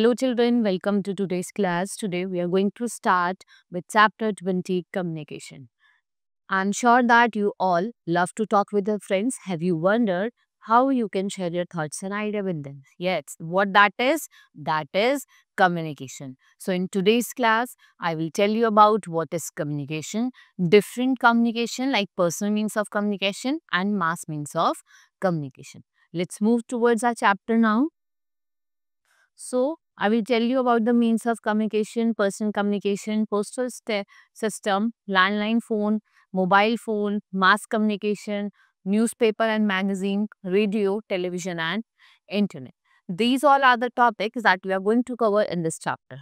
Hello children, welcome to today's class. Today we are going to start with chapter 20 communication. I'm sure that you all love to talk with your friends. Have you wondered how you can share your thoughts and idea with them? Yes, what that is? That is communication. So in today's class, I will tell you about what is communication, different communication like personal means of communication and mass means of communication. Let's move towards our chapter now. So, I will tell you about the means of communication, personal communication, postal system, landline phone, mobile phone, mass communication, newspaper and magazine, radio, television and internet. These all are the topics that we are going to cover in this chapter.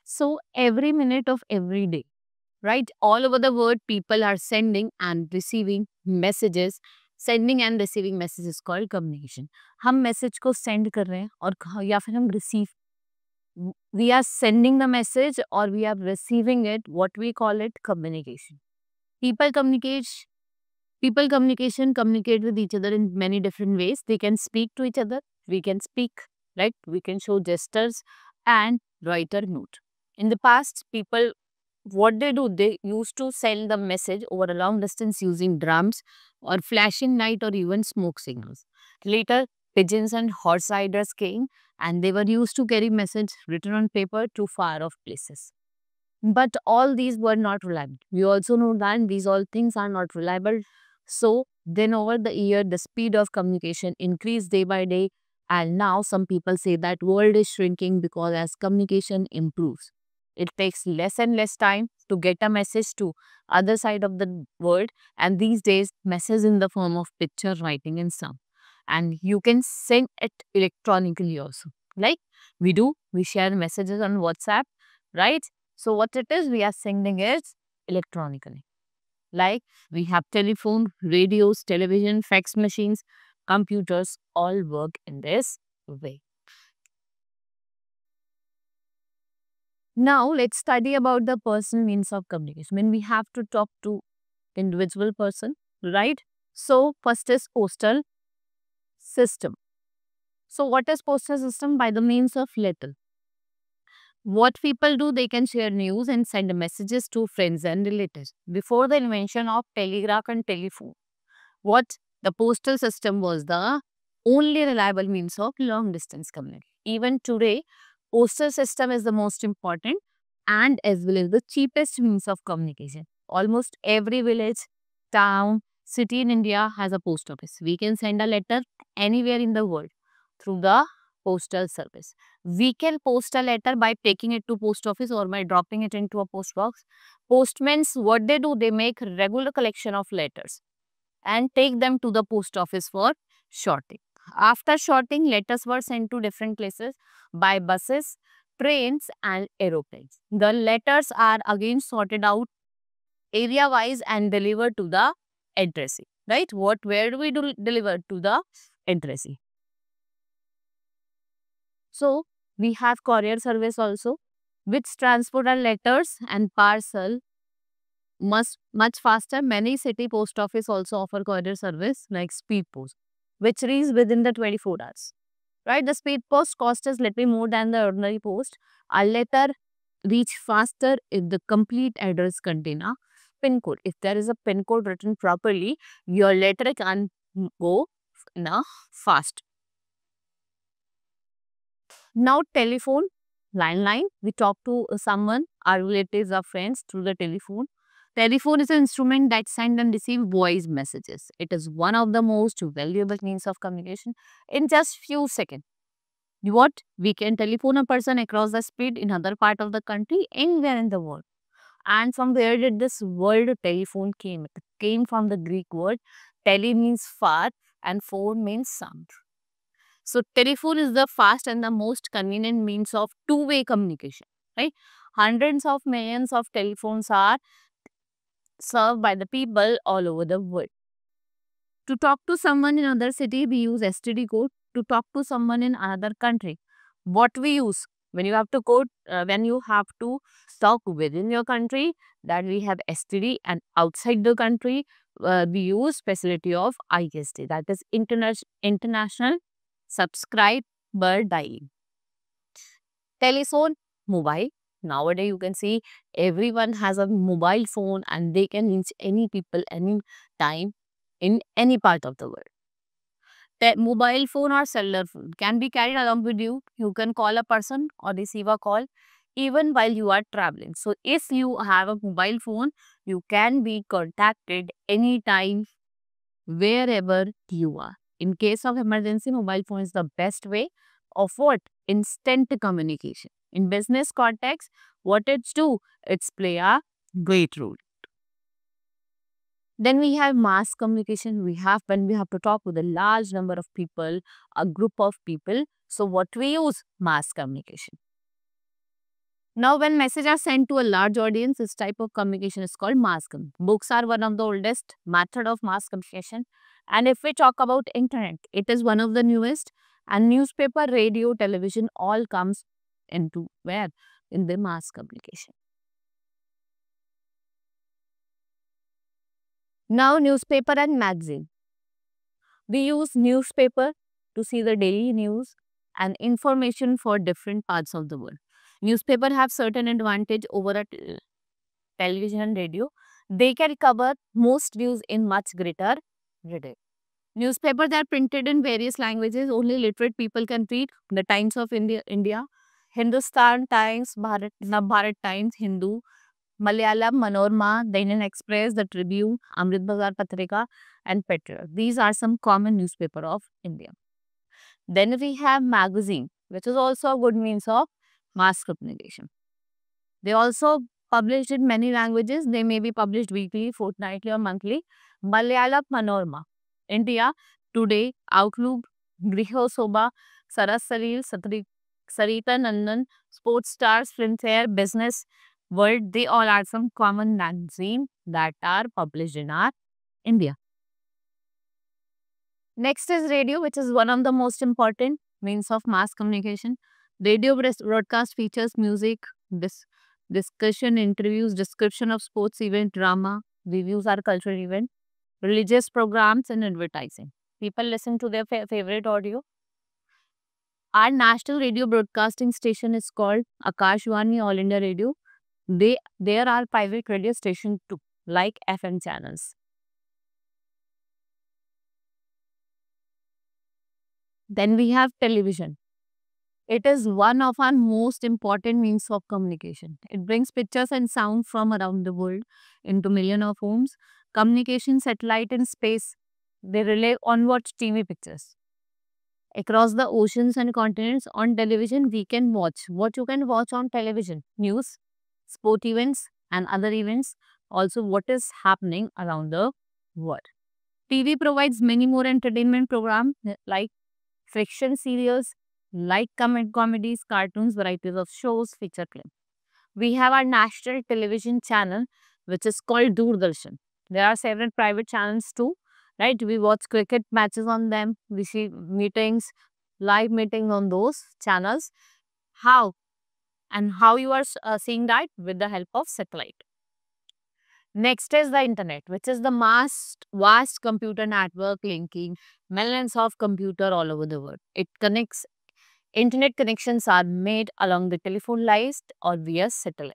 So, every minute of every day, right? All over the world, people are sending and receiving messages. Sending and receiving messages is called communication. हम message को send कर रहे हैं और या फिर हम receive we are sending the message or we are receiving it, what we call it communication. People communicate people communicate with each other in many different ways. They can speak to each other, we can speak, right? We can show gestures and write a note. In the past, people what they do, they used to send the message over a long distance using drums or flashing light or even smoke signals. Later, pigeons and horse riders came and they were used to carry message written on paper to far off places. But all these were not reliable. We also know that these all things are not reliable. So then over the year, the speed of communication increased day by day. And now some people say that world is shrinking because as communication improves, it takes less and less time to get a message to other side of the world. And these days, message in the form of picture, writing and sound. And you can send it electronically also. Like we share messages on WhatsApp, right? So what it is, we are sending it electronically. Like we have telephone, radios, television, fax machines, computers, all work in this way. Now let's study about the personal means of communication. When we have to talk to individual person, right? So first is postal system. So what is postal system? By the means of letter. What people do, they can share news and send messages to friends and relatives. Before the invention of telegraph and telephone, what the postal system was the only reliable means of long distance communication. Even today, postal system is the most important and as well as the cheapest means of communication. Almost every village, town, city in India has a post office. We can send a letter anywhere in the world through the postal service. We can post a letter by taking it to post office or by dropping it into a post box. Postmen, what they do, they make regular collection of letters and take them to the post office for sorting. After sorting, letters were sent to different places by buses, trains and aeroplanes. The letters are again sorted out area wise and delivered to the addressee. Right? Where do we deliver to the addressee? So, we have courier service also, which transport our letters and parcel much faster. Many city post office also offer courier service like speed post, which reaches within the 24 hours. Right? The speed post cost is little more than the ordinary post. A letter reach faster if the complete address contain a pin code. If there is a pin code written properly, your letter can go in a fast. Now telephone, landline, we talk to someone, our relatives or friends through the telephone. Telephone is an instrument that send and receive voice messages. It is one of the most valuable means of communication in just few seconds. What? We can telephone a person across the street in other part of the country, anywhere in the world. And from where did this word telephone came? It came from the Greek word tele means far and phone means sound. So telephone is the fast and the most convenient means of two-way communication, right? Hundreds of millions of telephones are served by the people all over the world. To talk to someone in another city, we use STD code. To talk to someone in another country, what we use? When you have to go, when you have to talk within your country, that we have STD, and outside the country, we use facility of ISD, that is International Subscriber Dialing. Telephone, mobile. Nowadays, you can see everyone has a mobile phone and they can reach any people any time in any part of the world. The mobile phone or cellular phone can be carried along with you. You can call a person or receive a call even while you are traveling. So, if you have a mobile phone, you can be contacted anytime, wherever you are. In case of emergency, mobile phone is the best way of what? Instant communication. In business context, what it's do? It's play a great role. Then we have mass communication. We have when we have to talk with a large number of people, a group of people. So what we use? Mass communication. Now, when messages are sent to a large audience, this type of communication is called mass communication. Books are one of the oldest method of mass communication. And if we talk about internet, it is one of the newest. And newspaper, radio, television all comes into where? In the mass communication. Now, newspaper and magazine. We use newspaper to see the daily news and information for different parts of the world. Newspaper have certain advantage over a television and radio. They can cover most news in much greater detail. Newspapers are printed in various languages. Only literate people can read. The Times of India, Hindustan Times, Bharat Times, Hindu, Malayalam, Manorama, the Indian Express, the Tribune, Amrit Bazar Patrika, and Patriot. These are some common newspaper of India. Then we have magazine, which is also a good means of mass communication. They also published in many languages. They may be published weekly, fortnightly, or monthly. Malayalam Manorama, India Today, Outlook, Griho Soba, Saras Salil, Sarita Nandan, Sports Stars, Filmfare, Business World. They all are some common magazines that are published in our India. Next is radio, which is one of the most important means of mass communication. Radio broadcast features music, discussion, interviews, description of sports event, drama, reviews are cultural event, religious programs, and advertising. People listen to their favorite audio. Our national radio broadcasting station is called Akashvani All India Radio. There are private radio stations too, like FM channels. Then we have television. It is one of our most important means of communication. It brings pictures and sound from around the world into millions of homes. Communication, satellite, and space, they rely on what? TV pictures. Across the oceans and continents, on television, we can watch. What you can watch on television? News, sport events, and other events. Also, what is happening around the world. TV provides many more entertainment programs like fiction serials, like comedies, cartoons, varieties of shows, feature films. We have our national television channel, which is called Doordarshan. There are several private channels too, right? We watch cricket matches on them. We see meetings, live meetings on those channels. How? And how you are seeing that? With the help of satellite. Next is the internet, which is the vast computer network linking millions of computer all over the world. It connects. Internet connections are made along the telephone lines or via satellite.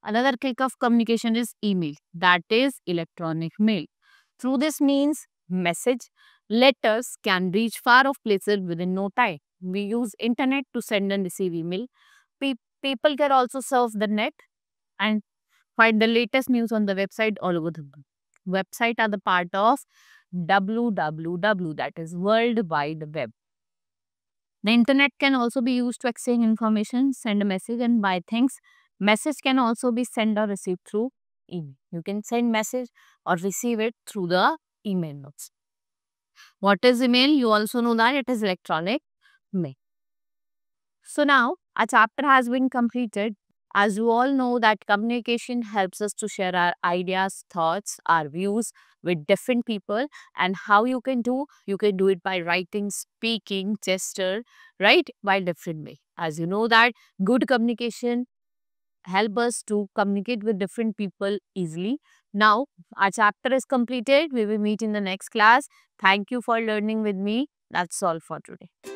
Another click of communication is email, that is electronic mail. Through this means, message, letters can reach far off places within no time. We use internet to send and receive email. People can also surf the net and find the latest news on the website all over the world. Website are the part of WWW, that is World Wide Web. The internet can also be used to exchange information, send a message, and buy things. Message can also be sent or received through email. You can send message or receive it through the email notes. What is email? You also know that it is electronic mail. So now our chapter has been completed. As you all know that communication helps us to share our ideas, thoughts, our views with different people, and how you can do it by writing, speaking, gesture, right? By different way. As you know that good communication help us to communicate with different people easily. Now, our chapter is completed. We will meet in the next class. Thank you for learning with me. That's all for today.